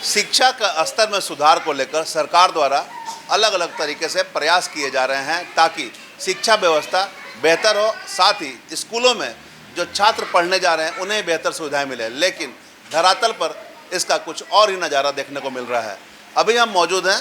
शिक्षा का स्तर में सुधार को लेकर सरकार द्वारा अलग अलग तरीके से प्रयास किए जा रहे हैं ताकि शिक्षा व्यवस्था बेहतर हो, साथ ही स्कूलों में जो छात्र पढ़ने जा रहे हैं उन्हें बेहतर सुविधाएं मिले। लेकिन धरातल पर इसका कुछ और ही नज़ारा देखने को मिल रहा है। अभी हम मौजूद हैं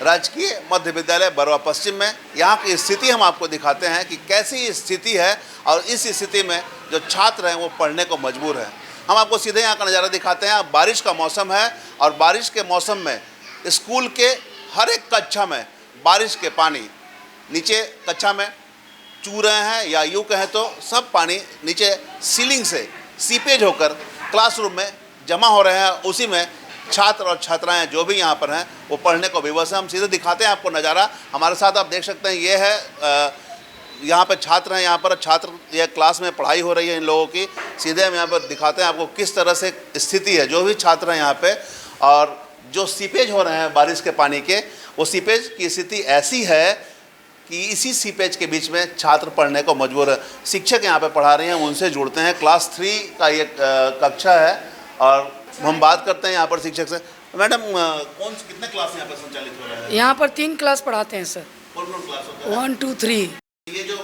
राजकीय मध्य विद्यालय बरवा पश्चिम में। यहाँ की स्थिति हम आपको दिखाते हैं कि कैसी स्थिति है और इस स्थिति में जो छात्र हैं वो पढ़ने को मजबूर हैं। हम आपको सीधे यहाँ का नज़ारा दिखाते हैं। बारिश का मौसम है और बारिश के मौसम में स्कूल के हर एक कक्षा में बारिश के पानी नीचे कक्षा में चू रहे हैं, या यूँ कहें तो सब पानी नीचे सीलिंग से सीपेज होकर क्लासरूम में जमा हो रहे हैं। उसी में छात्र और छात्राएं जो भी यहाँ पर हैं वो पढ़ने को विवश हैं। हम सीधे दिखाते हैं आपको नज़ारा। हमारे साथ आप देख सकते हैं ये है यहाँ पर छात्र हैं, यहाँ पर छात्र ये क्लास में पढ़ाई हो रही है इन लोगों की। सीधे हम यहाँ पर दिखाते हैं आपको किस तरह से स्थिति है। जो भी छात्र हैं यहाँ पे और जो सीपेज हो रहे हैं बारिश के पानी के, वो सीपेज की स्थिति ऐसी है कि इसी सीपेज के बीच में छात्र पढ़ने को मजबूर है। शिक्षक यहाँ पे पढ़ा रहे हैं, उनसे जुड़ते हैं। क्लास 3 का ये कक्षा है और हम बात करते हैं यहाँ पर शिक्षक से। मैडम कितने क्लास यहाँ पर संचालित हो रहे हैं? यहाँ पर 3 क्लास पढ़ाते हैं सर। कौन कौन क्लास होता है? 1 2 3। ये जो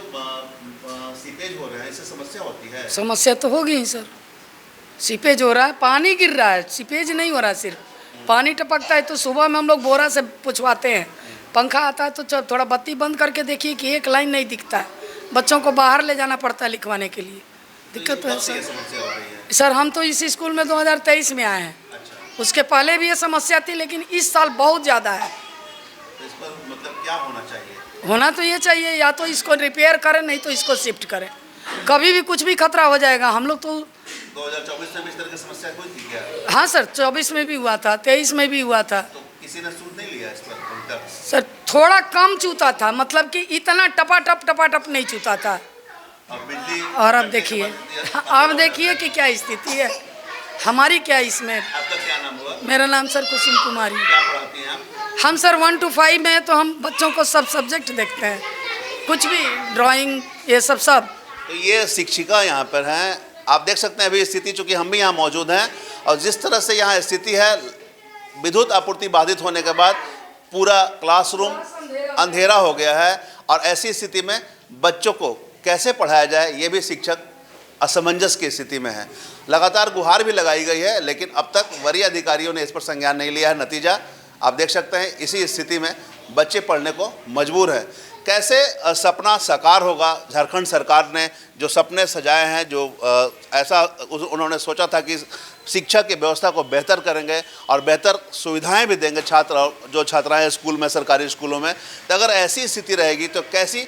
सीपेज हो रहा है इससे समस्या होती है? समस्या तो होगी ही सर। सीपेज हो रहा है, पानी गिर रहा है, सीपेज नहीं हो रहा है। सिर्फ पानी टपकता है तो सुबह में हम लोग बोरा से पुछवाते हैं। पंखा आता है तो थोड़ा बत्ती बंद करके देखिए कि एक लाइन नहीं दिखता है। बच्चों को बाहर ले जाना पड़ता है लिखवाने के लिए। दिक्कत तो है सर। सर हम तो इस स्कूल में 2023 में आए हैं। अच्छा। उसके पहले भी ये समस्या थी, लेकिन इस साल बहुत ज़्यादा है। तो इस पर मतलब क्या होना चाहिए? होना तो ये चाहिए, या तो इसको रिपेयर करें नहीं तो इसको शिफ्ट करें। कभी भी कुछ भी खतरा हो जाएगा। हम लोग तो 2024 में भी इस तरह की समस्या हुई थी क्या? हाँ सर, 24 में भी हुआ था, 23 में भी हुआ था। तो किसी ने सूद नहीं लिया इस पर अभी तक? सर थोड़ा कम चूता था, मतलब कि इतना टपाटप नहीं चूता था। और अब देखिए कि क्या स्थिति है हमारी। क्या इसमें आपका क्या नाम हुआ? मेरा नाम सर कुसुम कुमारी। क्या पढ़ाती हैं आप? हम सर 1 to 5 में हैं, तो हम बच्चों को सब सब्जेक्ट देखते हैं, कुछ भी ड्राइंग ये सब। तो ये शिक्षिका यहाँ पर हैं, आप देख सकते हैं अभी स्थिति, चूँकि हम भी यहाँ मौजूद हैं और जिस तरह से यहाँ स्थिति है, विद्युत आपूर्ति बाधित होने के बाद पूरा क्लासरूम अंधेरा हो गया है और ऐसी स्थिति में बच्चों को कैसे पढ़ाया जाए ये भी शिक्षक असमंजस की स्थिति में है। लगातार गुहार भी लगाई गई है, लेकिन अब तक वरीय अधिकारियों ने इस पर संज्ञान नहीं लिया है। नतीजा आप देख सकते हैं, इसी स्थिति में बच्चे पढ़ने को मजबूर है। कैसे सपना साकार होगा? झारखंड सरकार ने जो सपने सजाए हैं, जो ऐसा उन्होंने सोचा था कि शिक्षा की व्यवस्था को बेहतर करेंगे और बेहतर सुविधाएं भी देंगे छात्र जो छात्राएं स्कूल में, सरकारी स्कूलों में, तो अगर ऐसी स्थिति रहेगी तो कैसी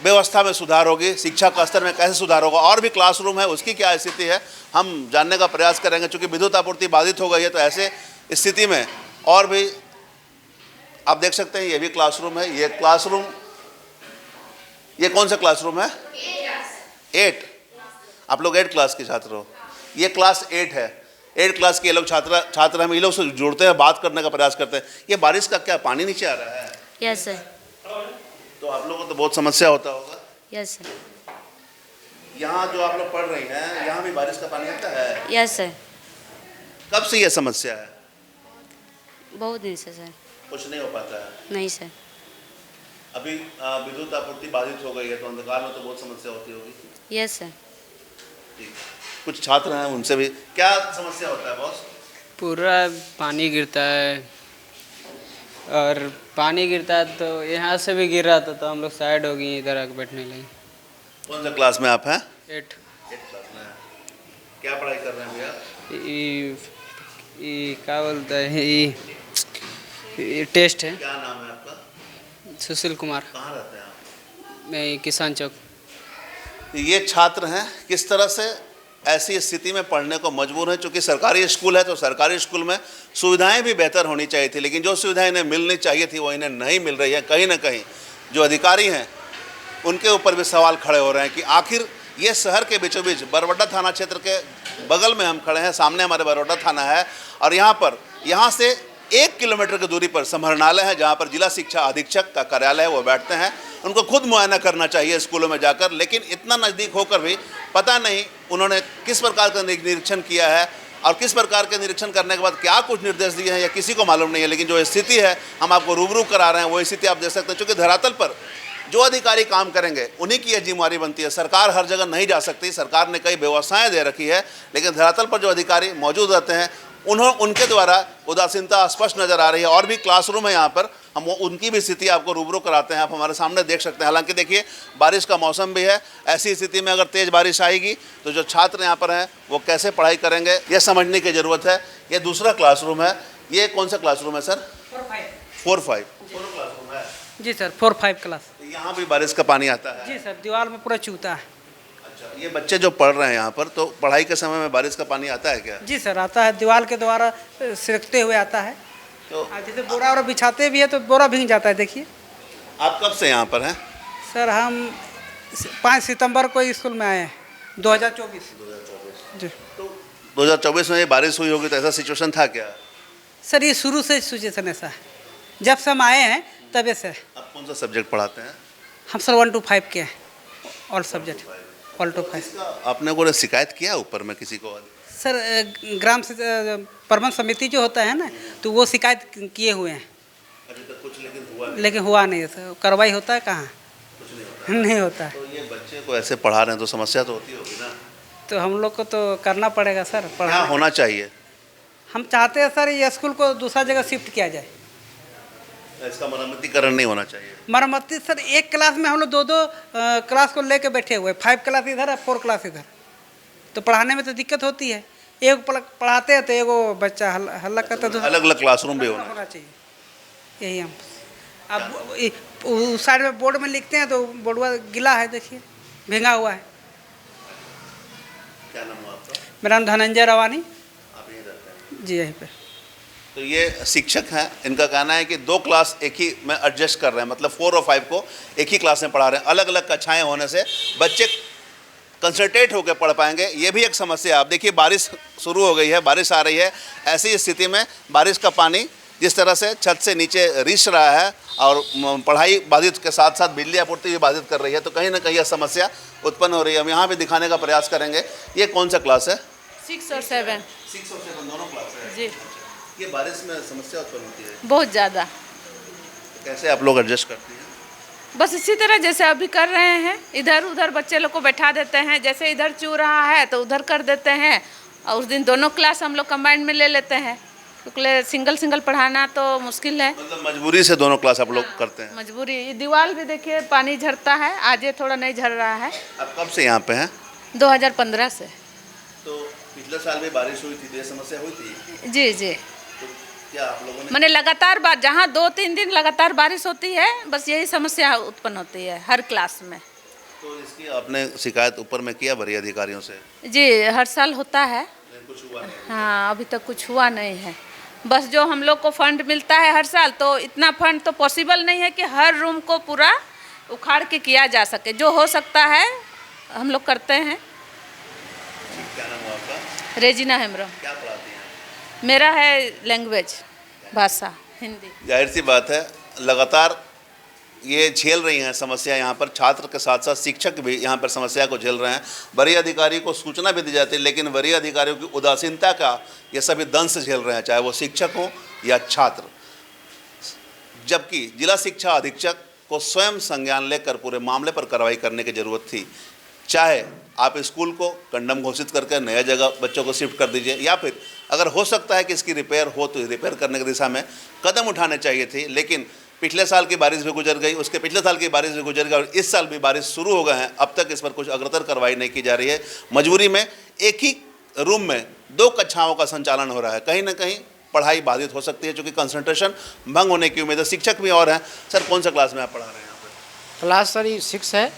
व्यवस्था में सुधार होगी, शिक्षा का स्तर में कैसे सुधार होगा? और भी क्लासरूम है, उसकी क्या स्थिति है हम जानने का प्रयास करेंगे। चूँकि विद्युत आपूर्ति बाधित हो गई है तो ऐसे स्थिति में और भी आप देख सकते हैं ये भी क्लासरूम है। ये क्लासरूम, ये कौन सा क्लासरूम है? 8। आप लोग 8 क्लास के छात्र हो। ये क्लास 8 है। 8 क्लास के ये लोग छात्र हम ये लोग से जुड़ते हैं, बात करने का प्रयास करते हैं। ये बारिश का क्या पानी नीचे आ रहा है? Yes sir. तो आप लोगों को तो बहुत समस्या होता होगा। Yes sir. यहाँ जो आप लोग पढ़ रही हैं, यहाँ भी बारिश का पानी आता है? Yes sir. कब से ये समस्या है? बहुत दिन से सर। कुछ नहीं हो पाता है? नहीं सर। अभी विद्युत आपूर्ति बाधित हो गई है तो अंधकार में तो बहुत समस्या होती होगी। Yes sir. ठीक। कुछ छात्र हैं, उनसे भी क्या समस्या होता है बॉस? पूरा पानी गिरता है और पानी गिरता है तो यहाँ से भी गिर रहा था तो हम लोग साइड हो गए, इधर आके बैठने लगे। कौन सा क्लास में आप हैं? 8 क्लास में। क्या पढ़ाई कर रहे हैं भैया? क्या बोलता है, ये टेस्ट है। क्या नाम है आपका? सुशील कुमार। कहाँ रहते हैं आप? मैं किसान चौक। ये छात्र हैं, किस तरह से ऐसी स्थिति में पढ़ने को मजबूर हैं। चूँकि सरकारी स्कूल है तो सरकारी स्कूल में सुविधाएं भी बेहतर होनी चाहिए थी, लेकिन जो सुविधाएं इन्हें मिलनी चाहिए थी वो इन्हें नहीं मिल रही है। कहीं ना कहीं जो अधिकारी हैं उनके ऊपर भी सवाल खड़े हो रहे हैं कि आखिर ये शहर के बीचों बीच बरवड्डा थाना क्षेत्र के बगल में हम खड़े हैं, सामने हमारे बरवड्डा थाना है और यहाँ से 1 किलोमीटर की दूरी पर समाहरणालय है जहाँ पर जिला शिक्षा अधीक्षक का कार्यालय है, वो बैठते हैं। उनको खुद मुआयना करना चाहिए स्कूलों में जाकर, लेकिन इतना नज़दीक होकर भी पता नहीं उन्होंने किस प्रकार का निरीक्षण किया है और किस प्रकार के निरीक्षण करने के बाद क्या कुछ निर्देश दिए हैं या किसी को मालूम नहीं है, लेकिन जो स्थिति है हम आपको रूबरू करा रहे हैं, वो स्थिति आप देख सकते हैं। क्योंकि धरातल पर जो अधिकारी काम करेंगे उन्हीं की यह जिम्मेदारी बनती है। सरकार हर जगह नहीं जा सकती, सरकार ने कई व्यवस्थाएं दे रखी है, लेकिन धरातल पर जो अधिकारी मौजूद रहते हैं उनके द्वारा उदासीनता स्पष्ट नज़र आ रही है। और भी क्लासरूम है यहाँ पर, हम उनकी भी स्थिति आपको रूबरू कराते हैं, आप हमारे सामने देख सकते हैं। हालांकि देखिए बारिश का मौसम भी है, ऐसी स्थिति में अगर तेज़ बारिश आएगी तो जो छात्र यहाँ पर हैं वो कैसे पढ़ाई करेंगे ये समझने की ज़रूरत है। ये दूसरा क्लासरूम है, ये कौन सा क्लासरूम है सर? 4-5 क्लासरूम है जी सर, 4-5 क्लास। यहाँ भी बारिश का पानी आता है? जी सर, दीवार में पूरा चूता है। अच्छा, ये बच्चे जो पढ़ रहे हैं यहाँ पर, तो पढ़ाई के समय में बारिश का पानी आता है क्या? जी सर, आता है, दीवार के द्वारा सिरकते हुए आता है। तो जैसे बोरा और बिछाते भी है तो बोरा भीग जाता है। देखिए आप कब से यहाँ पर हैं? सर, हम 5 सितंबर को स्कूल में आए हैं, 2024। जी तो 2024 में ये बारिश हुई होगी तो ऐसा सिचुएशन था क्या? सर, ये शुरू से सिचुएशन ऐसा है, जब से हम आए हैं तबे से। आप कौन सा सब्जेक्ट पढ़ाते हैं? हम सर 1 to 5 के हैं, ऑल सब्जेक्ट, ऑल टू 5। आपने को शिकायत किया ऊपर में किसी को? सर, ग्राम से प्रबंध समिति जो होता है ना, तो वो शिकायत किए हुए हैं, अभी तक कुछ लेकिन हुआ नहीं है सर। कार्रवाई होता है कहाँ? नहीं होता है। तो ये बच्चे को ऐसे पढ़ा रहे हैं तो समस्या तो होती होगी ना? तो हम लोग को तो करना पड़ेगा सर, क्या पढ़ा। होना चाहिए? हम चाहते हैं सर ये स्कूल को दूसरा जगह शिफ्ट किया जाए। इसका मरम्मतीकरण नहीं होना चाहिए? मरम्मती सर, एक क्लास में हम लोग 2-2 क्लास को लेके बैठे हुए, 5 क्लास इधर है, 4 क्लास इधर, तो पढ़ाने में तो दिक्कत होती है। एक पढ़ाते हैं तो एगो बच्चा हल्ला करता है, अलग अलग क्लासरूम भी होना चाहिए। यही हम अब उस साइड में बोर्ड में लिखते हैं तो बोर्डवा गिला है, देखिए भींगा हुआ है। क्या नाम हुआ आपका? मेरा नाम धनंजय रवानी। आप यहीं रहते हैं? जी यहीं पे। तो ये शिक्षक हैं, इनका कहना है कि 2 क्लास एक ही में एडजस्ट कर रहे हैं, मतलब 4 और 5 को एक ही क्लास में पढ़ा रहे हैं। अलग अलग कक्षाएं होने से बच्चे कंसंट्रेट होकर पढ़ पाएंगे, ये भी एक समस्या है। आप देखिए बारिश शुरू हो गई है, बारिश आ रही है, ऐसी स्थिति में बारिश का पानी जिस तरह से छत से नीचे रिस रहा है और पढ़ाई बाधित के साथ साथ बिजली आपूर्ति भी बाधित कर रही है, तो कहीं ना कहीं यह समस्या उत्पन्न हो रही है। हम यहाँ भी दिखाने का प्रयास करेंगे। ये कौन सा क्लास है? 6 और 7। 6 और 7 दोनों क्लास है? जी। ये बारिश में समस्या उत्पन्न होती है? बहुत ज़्यादा। कैसे आप लोग एडजस्ट करती हैं? बस इसी तरह जैसे अभी कर रहे हैं, इधर उधर बच्चे लोग को बैठा देते हैं, जैसे इधर चू रहा है तो उधर कर देते हैं, और उस दिन दोनों क्लास हम लोग कंबाइंड में ले लेते हैं, क्योंकि सिंगल पढ़ाना तो मुश्किल है। मतलब मजबूरी से दोनों क्लास आप लोग करते हैं? मजबूरी। ये दीवार भी देखिए पानी झरता है, आज ये थोड़ा नहीं झर रहा है। आप कब से यहाँ पे हैं? 2015 से। तो पिछले साल भी बारिश हुई थी तो ये समस्या हुई थी? जी जी। तो क्या आप लोगों ने मैंने लगातार जहाँ 2-3 दिन लगातार बारिश होती है, बस यही समस्या उत्पन्न होती है हर क्लास में। तो इसकी आपने शिकायत ऊपर में किया वरीय अधिकारियों से? जी, हर साल होता है। कुछ हुआ नहीं? हाँ, अभी तक कुछ हुआ नहीं है। बस जो हम लोग को फंड मिलता है हर साल, तो इतना फंड तो पॉसिबल नहीं है कि हर रूम को पूरा उखाड़ के किया जा सके। जो हो सकता है हम लोग करते हैं। क्या नाम हुआ आपका? रेजिना हेम्ब्रम। क्या पढ़ाती हैं? मेरा है लैंग्वेज, भाषा हिंदी। जाहिर सी बात है, लगातार ये झेल रही हैं समस्या। यहाँ पर छात्र के साथ साथ शिक्षक भी यहाँ पर समस्या को झेल रहे हैं। वरीय अधिकारी को सूचना भी दी जाती है, लेकिन वरीय अधिकारियों की उदासीनता का ये सभी दंश झेल रहे हैं, चाहे वो शिक्षक हो या छात्र। जबकि जिला शिक्षा अधीक्षक को स्वयं संज्ञान लेकर पूरे मामले पर कार्रवाई करने की ज़रूरत थी। चाहे आप स्कूल को कंडम घोषित करके नया जगह बच्चों को शिफ्ट कर दीजिए, या फिर अगर हो सकता है कि इसकी रिपेयर हो तो रिपेयर करने की दिशा में कदम उठाने चाहिए थे। लेकिन पिछले साल की बारिश भी गुजर गई, उसके पिछले साल की बारिश भी गुजर गई और इस साल भी बारिश शुरू हो गए हैं, अब तक इस पर कुछ अग्रतर कार्रवाई नहीं की जा रही है। मजबूरी में एक ही रूम में 2 कक्षाओं का संचालन हो रहा है। कहीं ना कहीं पढ़ाई बाधित हो सकती है, क्योंकि कंसंट्रेशन भंग होने की उम्मीद है। शिक्षक भी और हैं। सर, कौन सा क्लास में आप पढ़ा रहे हैं यहाँ पर? क्लास सर 6 है,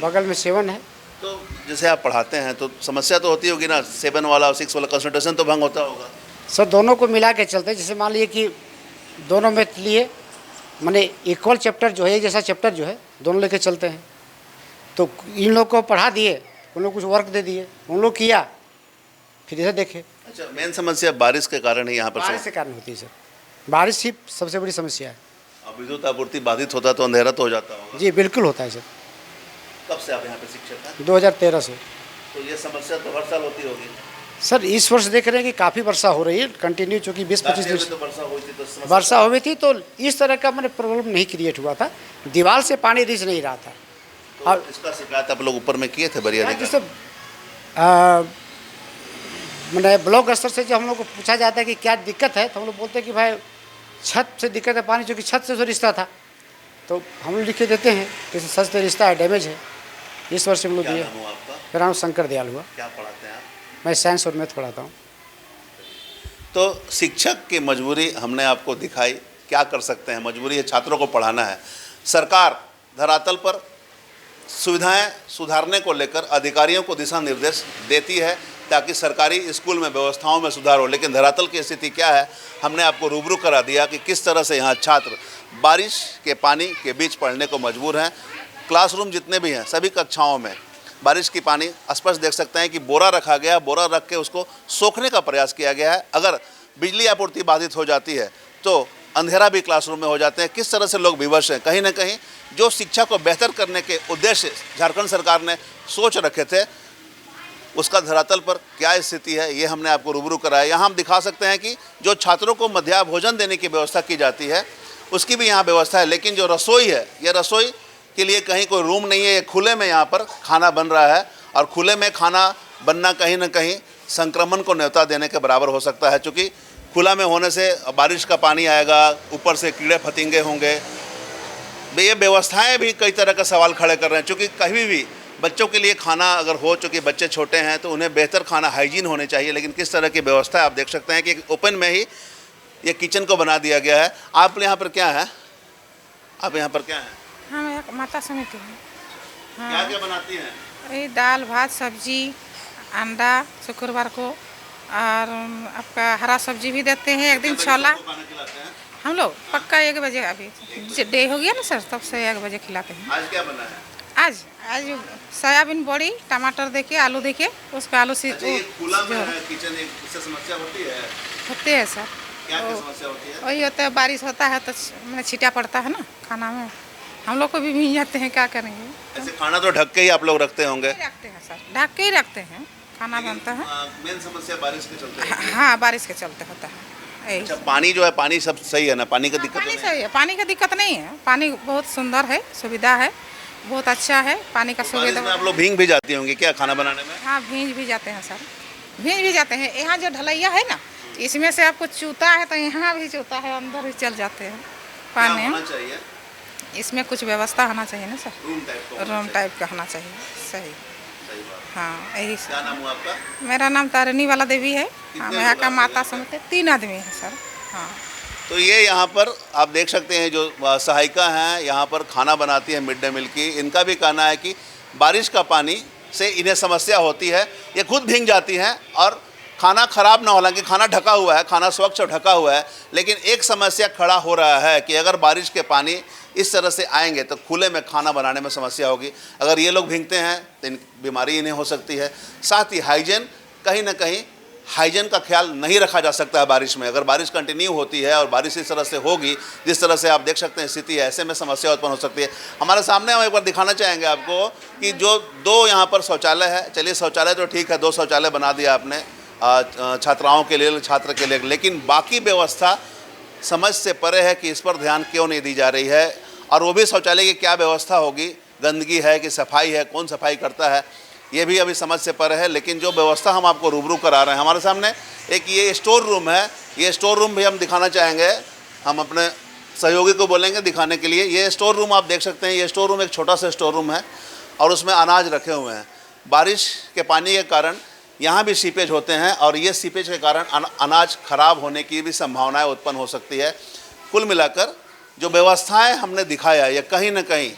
बगल में 7 है। तो जैसे आप पढ़ाते हैं तो समस्या तो होती होगी ना, 7 वाला और 6 वाला कंसंट्रेशन तो भंग होता होगा? सर दोनों को मिला के चलते हैं। जैसे मान लीजिए कि दोनों में लिए माने इक्वल चैप्टर जो है, एक जैसा चैप्टर जो है दोनों लेके चलते हैं। तो इन लोग को पढ़ा दिए, उन लोग कुछ वर्क दे दिए, उन लोग किया, फिर इसे देखे। अच्छा, मेन समस्या बारिश के कारण ही यहाँ पर बारिश के कारण होती है सर। बारिश ही सबसे बड़ी समस्या है। अब विद्युत आपूर्ति बाधित होता तो अंधेरा तो हो जाता होगा? जी बिल्कुल होता है सर। कब से आप यहाँ पे शिक्षक हैं? 2013 से। तो ये समस्या तो हर साल होती होगी? सर इस वर्ष देख रहे हैं कि काफ़ी वर्षा हो रही है कंटिन्यू, चूँकि 20-25 दिन तो वर्षा हुई थी तो समस्या वर्षा हुई थी तो इस तरह का मैंने प्रॉब्लम नहीं क्रिएट हुआ था, दीवार से पानी रिस नहीं रहा था। तो इसका शिकायत आप लोग ऊपर में किए थे बरिया जैसे मैंने ब्लॉक स्तर से जब हम लोग को पूछा जाता है कि क्या दिक्कत है, तो हम लोग बोलते हैं कि भाई छत से दिक्कत है, पानी चूँकि छत से तो रिश्ता था, तो हम लोग लिख के देते हैं कि छत से रिश्ता है, डैमेज है। इस वर्ष हम लोग दिए। आपका मेरा नाम शंकर दयाल हुआ, क्या पढ़ाते हैं आप? मैं साइंस और मैथ पढ़ाता हूँ। तो शिक्षक की मजबूरी हमने आपको दिखाई, क्या कर सकते हैं, मजबूरी है, छात्रों को पढ़ाना है। सरकार धरातल पर सुविधाएं सुधारने को लेकर अधिकारियों को दिशा निर्देश देती है ताकि सरकारी स्कूल में व्यवस्थाओं में सुधार हो, लेकिन धरातल की स्थिति क्या है हमने आपको रूबरू करा दिया कि किस तरह से यहाँ छात्र बारिश के पानी के बीच पढ़ने को मजबूर हैं। क्लासरूम जितने भी हैं सभी कक्षाओं में बारिश की पानी स्पष्ट देख सकते हैं कि बोरा रखा गया, बोरा रख के उसको सोखने का प्रयास किया गया है। अगर बिजली आपूर्ति बाधित हो जाती है तो अंधेरा भी क्लासरूम में हो जाते हैं। किस तरह से लोग विवश हैं, कहीं ना कहीं जो शिक्षा को बेहतर करने के उद्देश्य झारखंड सरकार ने सोच रखे थे उसका धरातल पर क्या स्थिति है ये हमने आपको रूबरू कराया। यहाँ हम दिखा सकते हैं कि जो छात्रों को मध्याह्न भोजन देने की व्यवस्था की जाती है उसकी भी यहाँ व्यवस्था है, लेकिन जो रसोई है यह रसोई के लिए कहीं कोई रूम नहीं है, ये खुले में यहाँ पर खाना बन रहा है और खुले में खाना बनना कहीं ना कहीं संक्रमण को न्योता देने के बराबर हो सकता है, क्योंकि खुला में होने से बारिश का पानी आएगा, ऊपर से कीड़े फतिंगे होंगे। ये व्यवस्थाएं भी कई तरह का सवाल खड़े कर रहे हैं, क्योंकि कभी भी बच्चों के लिए खाना अगर हो, चूँकि बच्चे छोटे हैं तो उन्हें बेहतर खाना हाइजीन होने चाहिए, लेकिन किस तरह की व्यवस्था है आप देख सकते हैं कि ओपन में ही ये किचन को बना दिया गया है। आप यहाँ पर क्या है, आप यहाँ पर क्या है, हम एक माता समिति हैं। क्या क्या बनाती हैं? वही दाल भात सब्जी अंडा शुक्रवार को, और आपका हरा सब्जी भी देते हैं। एक दिन छोला सबको खाना खिलाते हैं। हम लोग पक्का 1 बजे, अभी डे हो गया ना सर, तब से 1 बजे खिलाते हैं। आज क्या बना है? आज आज सोयाबीन बड़ी टमाटर देके आलू देके उसका आलू सी अच्छा, ये खुला में है किचन, एक इससे समस्या होती है? होते हैं सर। क्या क्या समस्या होती है? वही होता है, बारिश होता है तो मैंने छीटा पड़ता है ना खाना में, हम लोग को भी भीग जाते हैं, क्या करेंगे। ऐसे खाना तो ढक के ही आप लोग रखते होंगे? रखते हैं सर, ढक के ही रखते हैं, खाना बनता है। मेन समस्या बारिश के चलते है। हाँ बारिश के चलते होता है। यही। अच्छा, पानी जो है, पानी सब सही है ना, पानी का दिक्कत पानी नहीं? सही है, पानी का दिक्कत नहीं है, पानी बहुत सुंदर है, सुविधा है, बहुत अच्छा है पानी का बारिश सुविधा। में आप लोग भीग भी जाती होंगी क्या खाना बनाने में? हाँ भींज भी जाते हैं सर, भींज भी जाते हैं। यहाँ जो ढलैया है ना, इसमें से आपको चूता है तो यहाँ भी चूता है, अंदर भी चल जाते हैं क्या पानी। होना चाहिए? इसमें कुछ व्यवस्था होना चाहिए ना सर, रूम टाइप का होना रूम चाहिए। टाइप का होना चाहिए। सही, सही बात। हाँ यही क्या सर। नाम हुआ आपका? मेरा नाम तारिणी वाला देवी है, हम यहाँ का लोग माता आते हैं समिति 3 आदमी है सर। हाँ तो ये यहाँ पर आप देख सकते हैं जो सहायिका हैं यहाँ पर खाना बनाती है मिड डे मील की, इनका भी कहना है कि बारिश का पानी से इन्हें समस्या होती है, ये खुद भीग जाती हैं और खाना खराब ना हो, हालांकि खाना ढका हुआ है, खाना स्वच्छ और ढका हुआ है, लेकिन एक समस्या खड़ा हो रहा है कि अगर बारिश के पानी इस तरह से आएंगे तो खुले में खाना बनाने में समस्या होगी। अगर ये लोग भीगते हैं तो बीमारी इन्हें हो सकती है। साथ ही हाइजीन, कहीं ना कहीं हाइजीन का ख्याल नहीं रखा जा सकता है बारिश में। अगर बारिश कंटिन्यू होती है और बारिश इस तरह से होगी जिस तरह से आप देख सकते हैं स्थिति है, ऐसे में समस्या उत्पन्न हो सकती है। हमारे सामने हम एक बार दिखाना चाहेंगे आपको कि जो 2 यहाँ पर शौचालय है, चलिए शौचालय तो ठीक है, 2 शौचालय बना दिया आपने छात्राओं के लिए, छात्र के लिए, लेकिन बाकी व्यवस्था समझ से परे है कि इस पर ध्यान क्यों नहीं दी जा रही है। और वो भी शौचालय की क्या व्यवस्था होगी, गंदगी है कि सफाई है, कौन सफाई करता है, ये भी अभी समझ से परे है। लेकिन जो व्यवस्था हम आपको रूबरू करा रहे हैं, हमारे सामने एक ये स्टोर रूम है, ये स्टोर रूम भी हम दिखाना चाहेंगे, हम अपने सहयोगी को बोलेंगे दिखाने के लिए। ये स्टोर रूम आप देख सकते हैं, ये स्टोर रूम एक छोटा सा स्टोर रूम है और उसमें अनाज रखे हुए हैं। बारिश के पानी के कारण यहाँ भी सीपेज होते हैं और ये सीपेज के कारण अनाज खराब होने की भी संभावनाएं उत्पन्न हो सकती है। कुल मिलाकर जो व्यवस्थाएं हमने दिखाया, ये कहीं ना कहीं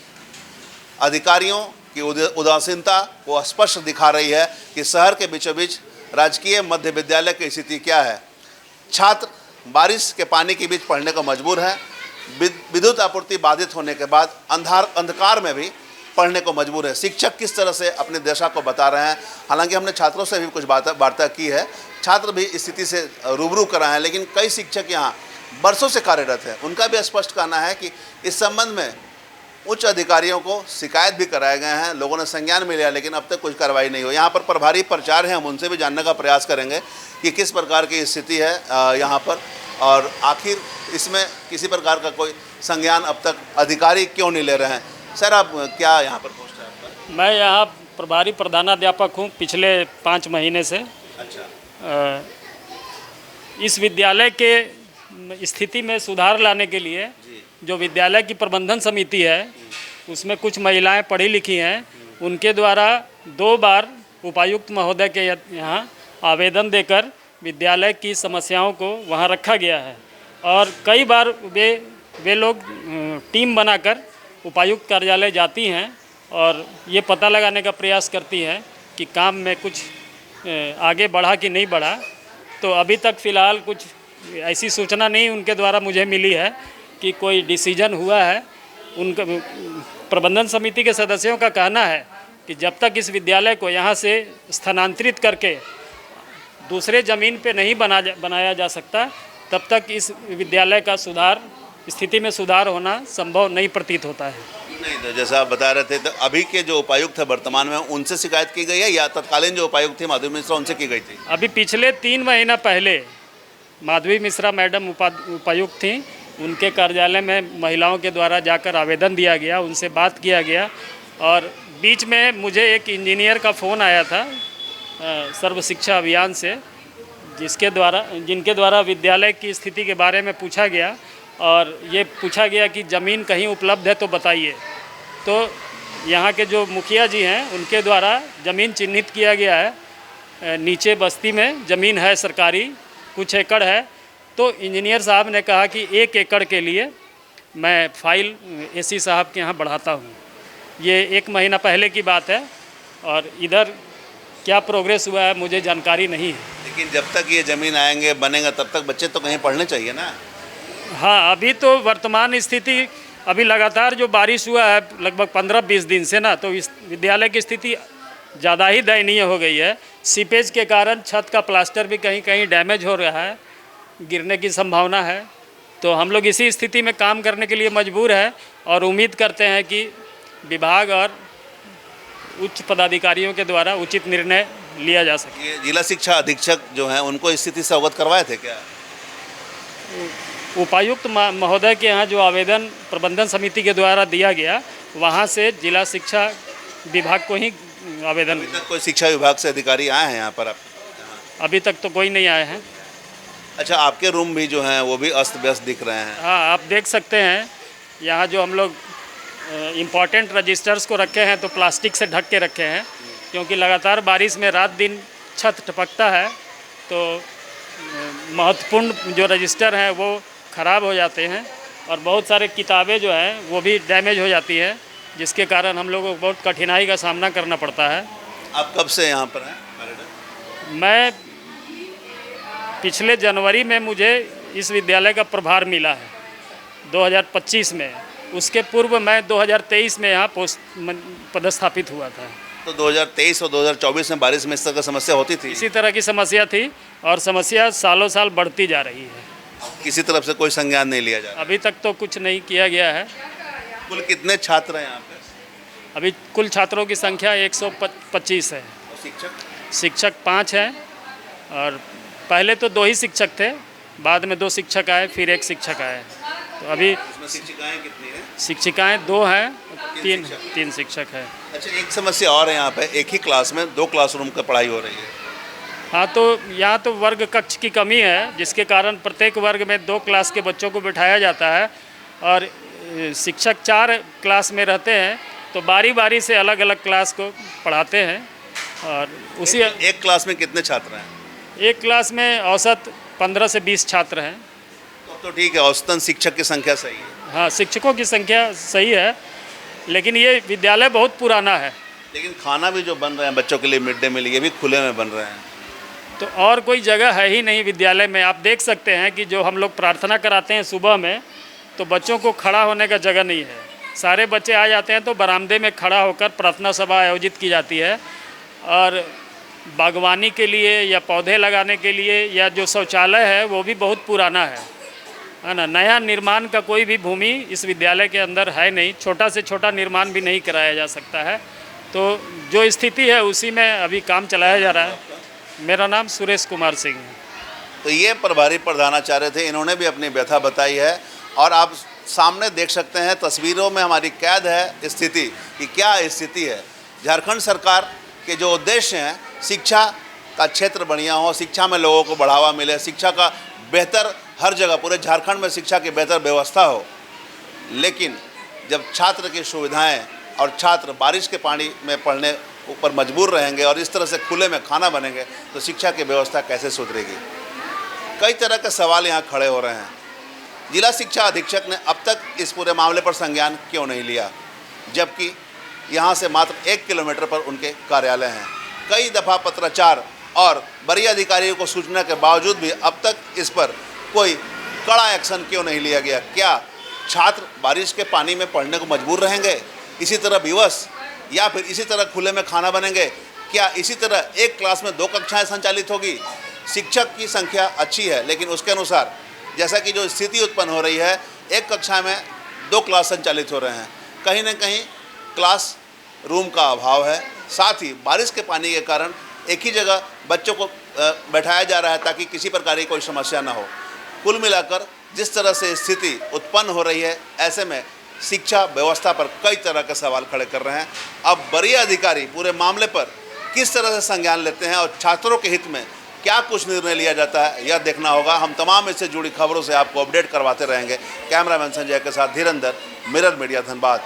अधिकारियों की उदासीनता को स्पष्ट दिखा रही है कि शहर के बीचों बीच राजकीय मध्य विद्यालय की स्थिति क्या है। छात्र बारिश के पानी के बीच पढ़ने को मजबूर हैं, विद्युत आपूर्ति बाधित होने के बाद अंधकार में भी पढ़ने को मजबूर है। शिक्षक किस तरह से अपनी दशा को बता रहे हैं, हालांकि हमने छात्रों से भी कुछ वार्ता की है, छात्र भी इस स्थिति से रूबरू कराए हैं, लेकिन कई शिक्षक यहाँ वर्षों से कार्यरत हैं। उनका भी स्पष्ट कहना है कि इस संबंध में उच्च अधिकारियों को शिकायत भी कराए गए हैं, लोगों ने संज्ञान में लिया, लेकिन अब तक कुछ कार्रवाई नहीं हुई। यहाँ पर प्रभारी प्राचार्य हैं, हम उनसे भी जानने का प्रयास करेंगे कि किस प्रकार की स्थिति है यहाँ पर, और आखिर इसमें किसी प्रकार का कोई संज्ञान अब तक अधिकारी क्यों नहीं ले रहे हैं। सर, आप क्या यहाँ पर पोस्ट है आपका? मैं यहाँ प्रभारी प्रधानाध्यापक हूँ पिछले 5 महीने से। अच्छा। इस विद्यालय के स्थिति में सुधार लाने के लिए जो विद्यालय की प्रबंधन समिति है उसमें कुछ महिलाएं पढ़ी लिखी हैं, उनके द्वारा 2 बार उपायुक्त महोदय के यहाँ आवेदन देकर विद्यालय की समस्याओं को वहाँ रखा गया है, और कई बार वे लोग टीम बनाकर उपायुक्त कार्यालय जाती हैं और ये पता लगाने का प्रयास करती हैं कि काम में कुछ आगे बढ़ा कि नहीं बढ़ा। तो अभी तक फ़िलहाल कुछ ऐसी सूचना नहीं उनके द्वारा मुझे मिली है कि कोई डिसीजन हुआ है। उनका प्रबंधन समिति के सदस्यों का कहना है कि जब तक इस विद्यालय को यहाँ से स्थानांतरित करके दूसरे ज़मीन पे नहीं बनाया जा सकता, तब तक इस विद्यालय का स्थिति में सुधार होना संभव नहीं प्रतीत होता है। नहीं, तो जैसा आप बता रहे थे, तो अभी के जो उपायुक्त है वर्तमान में, उनसे शिकायत की गई है या तत्कालीन जो उपायुक्त थे माधवी मिश्रा, उनसे की गई थी? अभी पिछले 3 महीना पहले माधवी मिश्रा मैडम उपायुक्त थी, उनके कार्यालय में महिलाओं के द्वारा जाकर आवेदन दिया गया, उनसे बात किया गया, और बीच में मुझे एक इंजीनियर का फ़ोन आया था सर्व शिक्षा अभियान से, जिनके द्वारा विद्यालय की स्थिति के बारे में पूछा गया, और ये पूछा गया कि ज़मीन कहीं उपलब्ध है तो बताइए। तो यहाँ के जो मुखिया जी हैं उनके द्वारा ज़मीन चिन्हित किया गया है, नीचे बस्ती में ज़मीन है सरकारी, कुछ एकड़ है। तो इंजीनियर साहब ने कहा कि 1 एकड़ के लिए मैं फाइल एसी साहब के यहाँ बढ़ाता हूँ। ये 1 महीना पहले की बात है, और इधर क्या प्रोग्रेस हुआ है मुझे जानकारी नहीं है। लेकिन जब तक ये ज़मीन आएंगे बनेगा तब तक बच्चे तो कहीं पढ़ने चाहिए ना। हाँ, अभी तो वर्तमान स्थिति, अभी लगातार जो बारिश हुआ है लगभग 15-20 दिन से ना, तो इस विद्यालय की स्थिति ज़्यादा ही दयनीय हो गई है। सीपेज के कारण छत का प्लास्टर भी कहीं कहीं डैमेज हो रहा है, गिरने की संभावना है। तो हम लोग इसी स्थिति में काम करने के लिए मजबूर है, और उम्मीद करते हैं कि विभाग और उच्च पदाधिकारियों के द्वारा उचित निर्णय लिया जा सके। ये जिला शिक्षा अधीक्षक जो हैं उनको स्थिति से अवगत करवाए थे क्या? उपायुक्त महोदय के यहाँ जो आवेदन प्रबंधन समिति के द्वारा दिया गया, वहाँ से जिला शिक्षा विभाग को ही आवेदन। अभी तक कोई शिक्षा विभाग से अधिकारी आए हैं यहाँ पर? आप अभी तक तो कोई नहीं आए हैं। अच्छा, आपके रूम भी जो हैं वो भी अस्त व्यस्त दिख रहे हैं। हाँ, आप देख सकते हैं यहाँ जो हम लोग इम्पॉर्टेंट रजिस्टर्स को रखे हैं तो प्लास्टिक से ढक के रखे हैं, क्योंकि लगातार बारिश में रात दिन छत टपकता है, तो महत्वपूर्ण जो रजिस्टर हैं वो ख़राब हो जाते हैं, और बहुत सारे किताबें जो हैं वो भी डैमेज हो जाती है, जिसके कारण हम लोगों को बहुत कठिनाई का सामना करना पड़ता है। आप कब से यहाँ पर हैं? मैं पिछले जनवरी में मुझे इस विद्यालय का प्रभार मिला है 2025 में। उसके पूर्व मैं 2023 में यहाँ पदस्थापित हुआ था। तो 2023 और 2024 में बारिश में इस तरह की समस्या होती थी? इसी तरह की समस्या थी, और समस्या सालों साल बढ़ती जा रही है। किसी तरफ से कोई संज्ञान नहीं लिया जा रहा? अभी तक तो कुछ नहीं किया गया है। कुल कितने छात्र हैं यहाँ पे? अभी कुल छात्रों की संख्या 125 है। शिक्षक 5 हैं, और पहले तो 2 ही शिक्षक थे, बाद में 2 शिक्षक आए, फिर 1 शिक्षक आए। तो अभी शिक्षिकाएँ कितनी हैं? शिक्षिकाएँ 2 हैं, 3 शिक्षक हैं। अच्छा, एक समस्या और है यहाँ पे, एक ही क्लास में 2 क्लासरूम का पढ़ाई हो रही है। हाँ, तो यहाँ तो वर्ग कक्ष की कमी है, जिसके कारण प्रत्येक वर्ग में 2 क्लास के बच्चों को बिठाया जाता है, और शिक्षक 4 क्लास में रहते हैं, तो बारी बारी से अलग अलग क्लास को पढ़ाते हैं। और उसी एक क्लास में कितने छात्र हैं? एक क्लास में औसत 15 से 20 छात्र हैं। तो ठीक है, औसतन शिक्षक की संख्या सही है। हाँ, शिक्षकों की संख्या सही है, लेकिन ये विद्यालय बहुत पुराना है। लेकिन खाना भी जो बन रहे हैं बच्चों के लिए, मिड डे मील, ये भी खुले में बन रहे हैं। तो और कोई जगह है ही नहीं विद्यालय में। आप देख सकते हैं कि जो हम लोग प्रार्थना कराते हैं सुबह में, तो बच्चों को खड़ा होने का जगह नहीं है। सारे बच्चे आ जाते हैं तो बरामदे में खड़ा होकर प्रार्थना सभा आयोजित की जाती है, और बागवानी के लिए या पौधे लगाने के लिए या जो शौचालय है वो भी बहुत पुराना है। है ना। नया निर्माण का कोई भी भूमि इस विद्यालय के अंदर है नहीं, छोटा से छोटा निर्माण भी नहीं कराया जा सकता है। तो जो स्थिति है उसी में अभी काम चलाया जा रहा है। मेरा नाम सुरेश कुमार सिंह है। तो ये प्रभारी प्रधानाचार्य थे, इन्होंने भी अपनी व्यथा बताई है और आप सामने देख सकते हैं, तस्वीरों में हमारी कैद है स्थिति कि क्या स्थिति है। झारखंड सरकार के जो उद्देश्य हैं, शिक्षा का क्षेत्र बढ़िया हो, शिक्षा में लोगों को बढ़ावा मिले, शिक्षा का बेहतर हर जगह पूरे झारखंड में शिक्षा की बेहतर व्यवस्था हो, लेकिन जब छात्र की सुविधाएं और छात्र बारिश के पानी में पढ़ने ऊपर मजबूर रहेंगे और इस तरह से खुले में खाना बनेंगे तो शिक्षा की व्यवस्था कैसे सुधरेगी। कई तरह के सवाल यहाँ खड़े हो रहे हैं। जिला शिक्षा अधीक्षक ने अब तक इस पूरे मामले पर संज्ञान क्यों नहीं लिया, जबकि यहाँ से मात्र 1 किलोमीटर पर उनके कार्यालय हैं। कई दफ़ा पत्राचार और वरीय अधिकारियों को सूचना के बावजूद भी अब तक इस पर कोई कड़ा एक्शन क्यों नहीं लिया गया। क्या छात्र बारिश के पानी में पढ़ने को मजबूर रहेंगे इसी तरह विवश, या फिर इसी तरह खुले में खाना बनेंगे? क्या इसी तरह एक क्लास में 2 कक्षाएं संचालित होगी? शिक्षक की संख्या अच्छी है, लेकिन उसके अनुसार जैसा कि जो स्थिति उत्पन्न हो रही है, एक कक्षा में 2 क्लास संचालित हो रहे हैं। कहीं ना कहीं क्लास रूम का अभाव है, साथ ही बारिश के पानी के कारण एक ही जगह बच्चों को बैठाया जा रहा है ताकि किसी प्रकार की कोई समस्या ना हो। कुल मिलाकर जिस तरह से स्थिति उत्पन्न हो रही है, ऐसे में शिक्षा व्यवस्था पर कई तरह के सवाल खड़े कर रहे हैं। अब वरीय अधिकारी पूरे मामले पर किस तरह से संज्ञान लेते हैं और छात्रों के हित में क्या कुछ निर्णय लिया जाता है, यह देखना होगा। हम तमाम इससे जुड़ी खबरों से आपको अपडेट करवाते रहेंगे। कैमरामैन संजय के साथ धीरेंद्र, मिरर मीडिया, धनबाद।